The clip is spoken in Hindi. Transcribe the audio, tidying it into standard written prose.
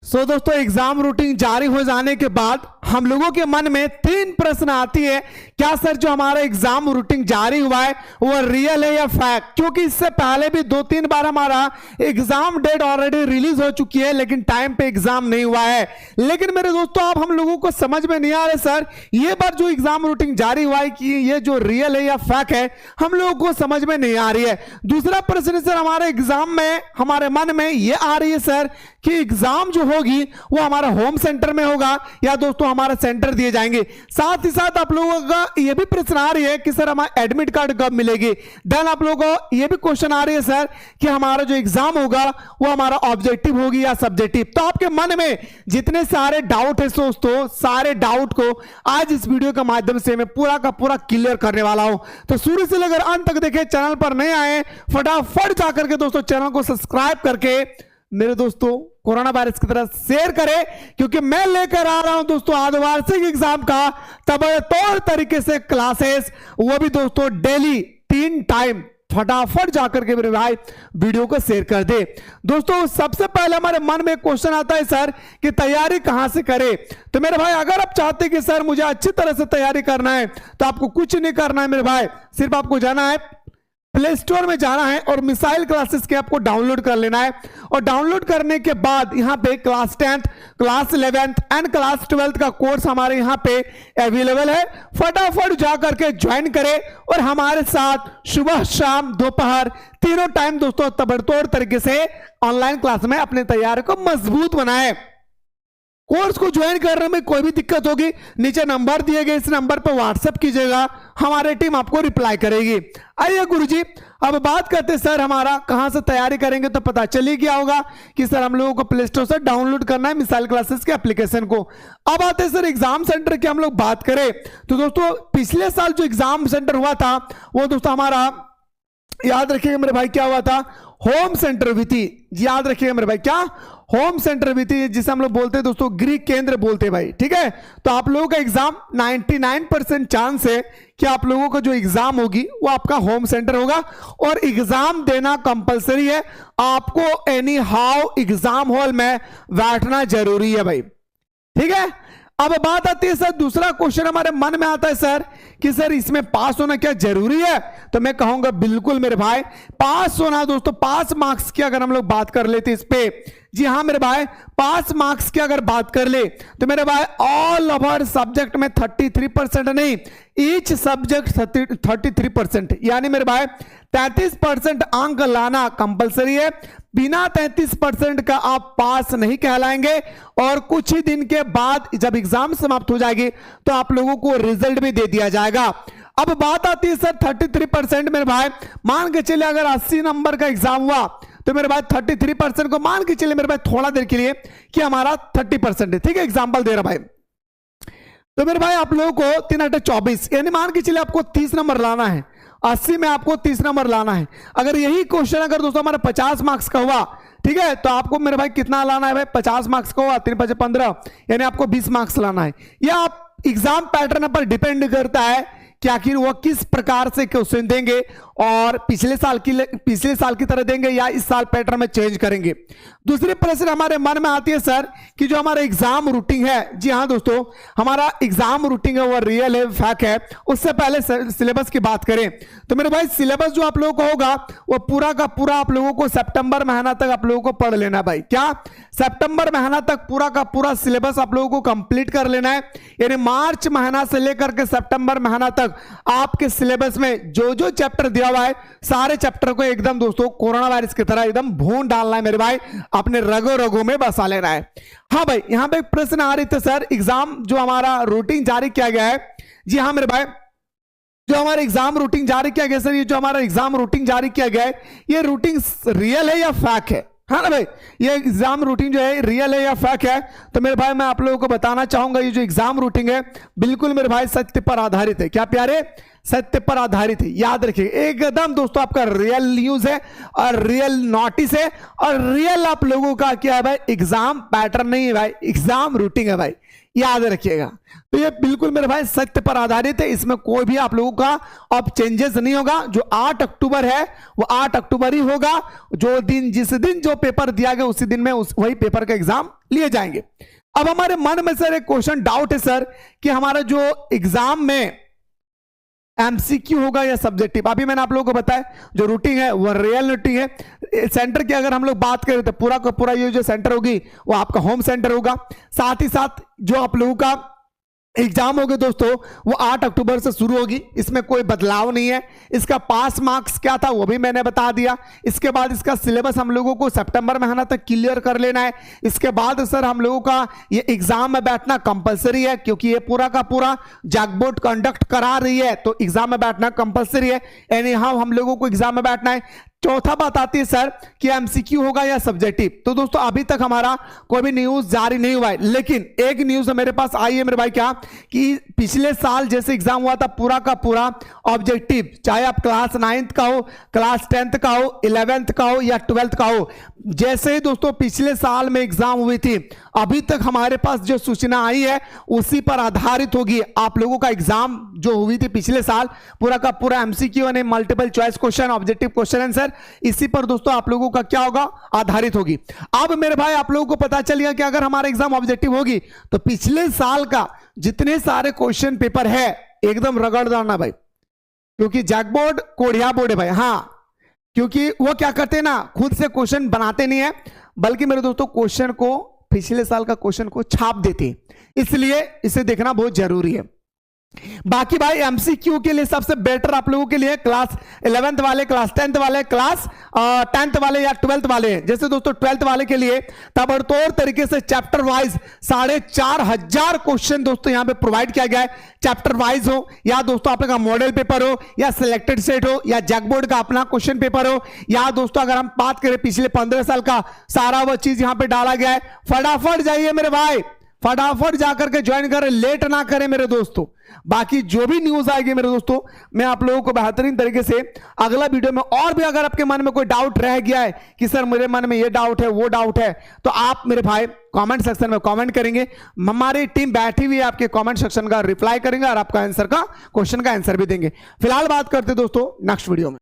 दोस्तों एग्जाम रूटीन जारी हो जाने के बाद हम लोगों के मन में तीन प्रश्न आती है। क्या सर जो हमारा एग्जाम रूटीन जारी हुआ है वो रियल है या फैक्ट? क्योंकि इससे पहले भी 2-3 बार हमारा एग्जाम डेट ऑलरेडी रिलीज हो चुकी है लेकिन टाइम पे एग्जाम नहीं हुआ है। लेकिन मेरे दोस्तों अब हम लोगों को समझ में नहीं आ रहा सर ये बार जो एग्जाम रूटीन जारी हुआ है कि ये जो रियल है या फैक्ट है, हम लोगों को समझ में नहीं आ रही है। दूसरा प्रश्न सर हमारे एग्जाम में हमारे मन में ये आ रही है सर कि एग्जाम जो होगी वो हमारा होम सेंटर में होगा या दोस्तों हमारा सेंटर दिए जाएंगे। साथ ही साथ आप लोगों का ये भी प्रश्न आ रही है कि सर हमारा एडमिट कार्ड कब मिलेगी। देन आप लोगों को ये भी क्वेश्चन आ रही है सर कि हमारा जो एग्जाम होगा वो हमारा ऑब्जेक्टिव होगी या सब्जेक्टिव। तो आपके मन में जितने सारे डाउट है दोस्तों, सारे डाउट को आज इस वीडियो के माध्यम से मैं पूरा का पूरा क्लियर करने वाला हूं। तो शुरू से लेकर अंत तक देखें, चैनल पर नए आए फटाफट जाकर के दोस्तों चैनल को सब्सक्राइब करके मेरे दोस्तों कोरोना वायरस की तरह शेयर करें, क्योंकि मैं लेकर आ रहा हूं दोस्तों अर्धवार्षिक एग्जाम का ताबड़तोड़ तरीके से क्लासेस, वो भी दोस्तों डेली 3 टाइम। फटाफट जाकर के मेरे भाई वीडियो को शेयर कर दे। दोस्तों सबसे पहले हमारे मन में क्वेश्चन आता है सर कि तैयारी कहां से करें। तो मेरे भाई अगर आप चाहते हैं कि सर मुझे अच्छी तरह से तैयारी करना है तो आपको कुछ नहीं करना है मेरे भाई, सिर्फ आपको जाना है प्ले स्टोर में जाना है और मिसाइल क्लासेस के आपको डाउनलोड कर लेना है। और डाउनलोड करने के बाद यहाँ पे class 10th, class 11th and class 12th का कोर्स हमारे यहाँ पे अवेलेबल है। फटाफट जा करके ज्वाइन करें और हमारे साथ सुबह शाम दोपहर तीनों टाइम दोस्तों ताबड़तोड़ तरीके से ऑनलाइन क्लास में अपने तैयारी को मजबूत बनाएं। कोर्स को ज्वाइन करने में कोई भी दिक्कत होगी नीचे नंबर दिए गए, इस नंबर पर व्हाट्सएप कीजिएगा, हमारी टीम आपको रिप्लाई करेगी। आइए गुरुजी अब बात करते हैं सर हमारा कहां से तैयारी करेंगे। तो पता चली गया होगा कि सर हम लोगों को प्ले स्टोर से डाउनलोड करना है मिसाइल क्लासेस के एप्लीकेशन को। अब आते हैं सर एग्जाम सेंटर की हम लोग बात करें तो दोस्तों पिछले साल जो एग्जाम सेंटर हुआ था वो दोस्तों हमारा याद रखिएगा मेरे भाई क्या हुआ था, होम सेंटर विधि। याद रखिएगा मेरे भाई क्या, होम सेंटर विधि, जिसे हम लोग बोलते हैं दोस्तों गृह केंद्र बोलते हैं भाई, ठीक है। तो आप लोगों का एग्जाम 99% चांस है कि आप लोगों का जो एग्जाम होगी वो आपका होम सेंटर होगा और एग्जाम देना कंपलसरी है। आपको एनी हाउ एग्जाम हॉल में बैठना जरूरी है भाई, ठीक है। अब बात आती है सर दूसरा क्वेश्चन हमारे मन में आता है सर कि सर इसमें पास होना क्या जरूरी है। तो मैं कहूंगा बिल्कुल मेरे भाई पास होना दोस्तों, पास मार्क्स की अगर हम लोग बात कर लेते इस पे, जी हाँ मेरे भाई पास मार्क्स की अगर बात कर ले तो मेरे भाई ऑल ओवर सब्जेक्ट में 33% नहीं, ईच सब्जेक्ट 33%, यानी मेरे भाई 33% अंक लाना कंपलसरी है। बिना 33% का आप पास नहीं कहलाएंगे और कुछ ही दिन के बाद जब एग्जाम समाप्त हो जाएगी तो आप लोगों को रिजल्ट भी दे दिया जाएगा। अब बात आती है सर 33% मेरे भाई, मान के चले अगर 80 नंबर का एग्जाम हुआ तो मेरे भाई 33% को मान के चले मेरे भाई थोड़ा देर के लिए कि हमारा 30% है, ठीक है, एग्जाम्पल दे रहा भाई। तो मेरे भाई आप लोगों को 3 × 24 यानी मान के चले आपको 30 नंबर लाना है, 80 में आपको 30 नंबर लाना है। अगर यही क्वेश्चन अगर दोस्तों हमारा 50 मार्क्स का हुआ, ठीक है, तो आपको मेरे भाई कितना लाना है भाई, 50 मार्क्स का हुआ 3 × 5 = 15 यानी आपको 20 मार्क्स लाना है। यह आप एग्जाम पैटर्न पर डिपेंड करता है कि आखिर वो किस प्रकार से क्वेश्चन देंगे और पिछले साल की तरह देंगे या इस साल पैटर्न में चेंज करेंगे। दूसरी प्रश्न हमारे मन में आती है सर कि जो हमारा एग्जाम रूटीन है, जी हाँ दोस्तों हमारा एग्जाम रूटीन है वो रियल है फैक्ट है। उससे पहले सिलेबस की बात करें तो मेरे भाई सिलेबस जो आप लोगों को होगा वो पूरा का पूरा आप लोगों को सितंबर महीना तक आप लोगों को पढ़ लेना भाई। क्या सितंबर महीना तक पूरा का पूरा सिलेबस आप लोगों को कंप्लीट कर लेना है, यानी मार्च महीना से लेकर के सितंबर महीना तक आपके सिलेबस में जो जो चैप्टर दिया हुआ है सारे चैप्टर को एकदम दोस्तों कोरोना वायरस की तरह एकदम भून डालना है मेरे भाई, अपने रगों रगों में बसा लेना है। हाँ भाई यहां पे एक प्रश्न आ रही थी सर एग्जाम जो हमारा रूटीन जारी किया गया है, जी हाँ मेरे भाई जो हमारा एग्जाम रूटीन जारी किया गया सर, ये जो हमारा एग्जाम रूटीन जारी किया गया है ये रूटीन रियल है या फैक्ट है। हाँ ना भाई, ये एग्जाम रूटीन जो है रियल है या फैक्ट है। तो मेरे भाई मैं आप लोगों को बताना चाहूंगा ये जो एग्जाम रूटीन है बिल्कुल मेरे भाई सत्य पर आधारित है। क्या प्यारे, सत्य पर आधारित है, याद रखिए एकदम दोस्तों आपका रियल न्यूज है और रियल नोटिस है और रियल आप लोगों का क्या है भाई, एग्जाम पैटर्न नहीं है भाई, एग्जाम रूटीन है भाई, याद रखिएगा। तो ये बिल्कुल मेरे भाई सत्य पर आधारित है, इसमें कोई भी आप लोगों का अब चेंजेस नहीं होगा। जो 8 अक्टूबर है वो 8 अक्टूबर ही होगा, जो दिन जिस दिन जो पेपर दिया गया उसी दिन में वही पेपर का एग्जाम लिए जाएंगे। अब हमारे मन में सर एक क्वेश्चन डाउट है सर कि हमारा जो एग्जाम में एमसीक्यू होगा या सब्जेक्टिव। अभी मैंने आप लोगों को बताया जो रूटीन है वो रियल रूटीन है। सेंटर की अगर हम लोग बात करें तो पूरा का पूरा ये जो सेंटर होगी वो आपका होम सेंटर होगा। साथ ही साथ जो आप लोगों का एग्जाम होगी दोस्तों वो 8 अक्टूबर से शुरू होगी, इसमें कोई बदलाव नहीं है। इसका पास मार्क्स क्या था वो भी मैंने बता दिया। इसके बाद इसका सिलेबस हम लोगों को सितंबर महीना तक क्लियर कर लेना है। इसके बाद सर हम लोगों का ये एग्जाम में बैठना कंपलसरी है, क्योंकि ये पूरा का पूरा जैक बोर्ड कंडक्ट करा रही है तो एग्जाम में बैठना कंपलसरी है। एनी हाउ हम लोगों को एग्जाम में बैठना है। चौथा बात आती है सर कि एमसीक्यू होगा या सब्जेक्टिव। तो दोस्तों अभी तक हमारा कोई भी न्यूज जारी नहीं हुआ है, लेकिन एक न्यूज मेरे पास आई है मेरे भाई, क्या कि पिछले साल जैसे एग्जाम हुआ था पूरा का पूरा ऑब्जेक्टिव, चाहे आप क्लास 9th का हो, क्लास 10th का हो, 11th का हो या 12th का हो, जैसे ही दोस्तों पिछले साल में एग्जाम हुई थी अभी तक हमारे पास जो सूचना आई है उसी पर आधारित होगी आप लोगों का एग्जाम जो हुई थी पिछले साल पूरा का पूरा एमसीक्यू यानी multiple choice question, objective question answer, इसी पर दोस्तों आप लोगों का क्या होगा, आधारित होगी। अब मेरे भाई आप लोगों को पता चल गया कि अगर हमारा एग्जाम ऑब्जेक्टिव होगी तो पिछले साल का जितने सारे क्वेश्चन पेपर है एकदम रगड़ डालना भाई, क्योंकि जैक बोर्ड कोढ़िया बोर्ड है भाई। हाँ, क्योंकि वो क्या करते हैं ना, खुद से क्वेश्चन बनाते नहीं है बल्कि मेरे दोस्तों क्वेश्चन को पिछले साल का क्वेश्चन को छाप देते हैं, इसलिए इसे देखना बहुत जरूरी है। बाकी भाई एमसीक्यू के लिए सबसे बेटर आप लोगों के लिए क्लास 11th वाले, क्लास 10th वाले, क्लास 10th वाले या 12th वाले। जैसे दोस्तों 12th वाले के लिए ताबड़तोड़ तरीके से चैप्टर वाइज 4500 क्वेश्चन दोस्तों यहां पे प्रोवाइड किया गया है। चैप्टर वाइज हो या दोस्तों आप लोग का मॉडल पेपर हो या सिलेक्टेड सेट हो या जैक बोर्ड का अपना क्वेश्चन पेपर हो या दोस्तों अगर हम बात करें पिछले 15 साल का, सारा वो चीज यहां पे डाला गया है। फटाफट जाइए मेरे भाई, फटाफट जाकर के ज्वाइन करें, लेट ना करें मेरे दोस्तों। बाकी जो भी न्यूज आएगी मेरे दोस्तों मैं आप लोगों को बेहतरीन तरीके से अगला वीडियो में, और भी अगर आपके मन में कोई डाउट रह गया है कि सर मेरे मन में ये डाउट है वो डाउट है, तो आप मेरे भाई कमेंट सेक्शन में कमेंट करेंगे, हमारी टीम बैठी हुई है आपके कमेंट सेक्शन का रिप्लाई करेंगे और आपका आंसर का क्वेश्चन का आंसर भी देंगे। फिलहाल बात करते दोस्तों नेक्स्ट वीडियो में।